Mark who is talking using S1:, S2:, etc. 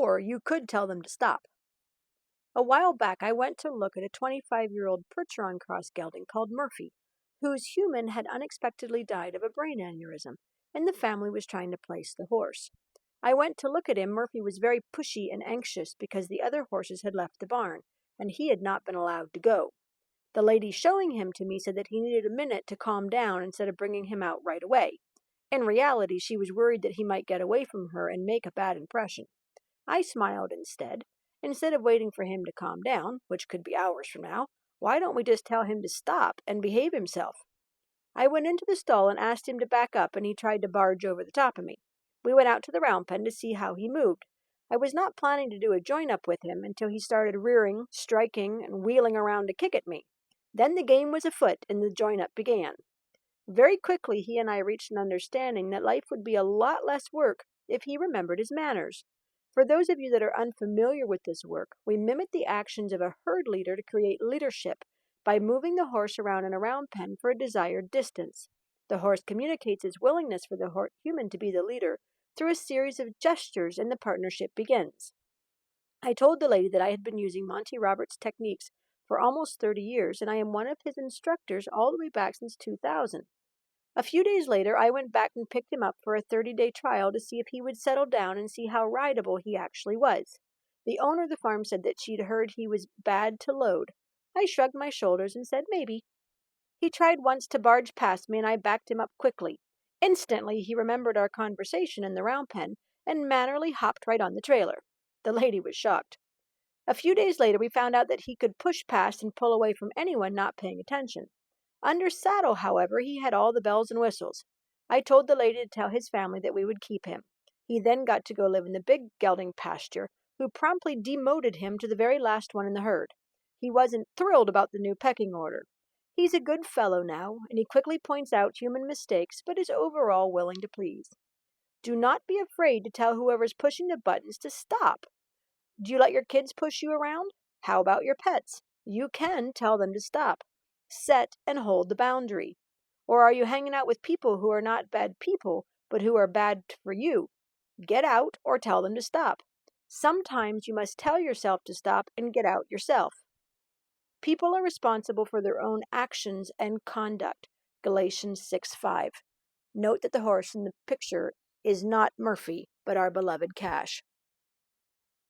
S1: or you could tell them to stop. A while back, I went to look at a 25-year-old Percheron cross gelding called Murphy, whose human had unexpectedly died of a brain aneurysm, and the family was trying to place the horse. I went to look at him. Murphy was very pushy and anxious because the other horses had left the barn, and he had not been allowed to go. The lady showing him to me said that he needed a minute to calm down instead of bringing him out right away. In reality, she was worried that he might get away from her and make a bad impression. I smiled instead. Instead of waiting for him to calm down, which could be hours from now, why don't we just tell him to stop and behave himself? I went into the stall and asked him to back up, and he tried to barge over the top of me. We went out to the round pen to see how he moved. I was not planning to do a join-up with him until he started rearing, striking, and wheeling around to kick at me. Then the game was afoot, and the join-up began. Very quickly, he and I reached an understanding that life would be a lot less work if he remembered his manners. For those of you that are unfamiliar with this work, we mimic the actions of a herd leader to create leadership by moving the horse around in a round pen for a desired distance. The horse communicates his willingness for the human to be the leader through a series of gestures, and the partnership begins. I told the lady that I had been using Monty Roberts' techniques for almost 30 years, and I am one of his instructors all the way back since 2000. A few days later, I went back and picked him up for a 30-day trial to see if he would settle down and see how rideable he actually was. The owner of the farm said that she'd heard he was bad to load. I shrugged my shoulders and said maybe. He tried once to barge past me, and I backed him up quickly. Instantly, he remembered our conversation in the round pen and mannerly hopped right on the trailer. The lady was shocked. A few days later, we found out that he could push past and pull away from anyone not paying attention. Under saddle, however, he had all the bells and whistles. I told the lady to tell his family that we would keep him. He then got to go live in the big gelding pasture, who promptly demoted him to the very last one in the herd. He wasn't thrilled about the new pecking order. He's a good fellow now, and he quickly points out human mistakes, but is overall willing to please. Do not be afraid to tell whoever's pushing the buttons to stop. Do you let your kids push you around? How about your pets? You can tell them to stop. Set and hold the boundary. Or are you hanging out with people who are not bad people, but who are bad for you? Get out or tell them to stop. Sometimes you must tell yourself to stop and get out yourself. People are responsible for their own actions and conduct. Galatians 6:5. Note that the horse in the picture is not Murphy, but our beloved Cash.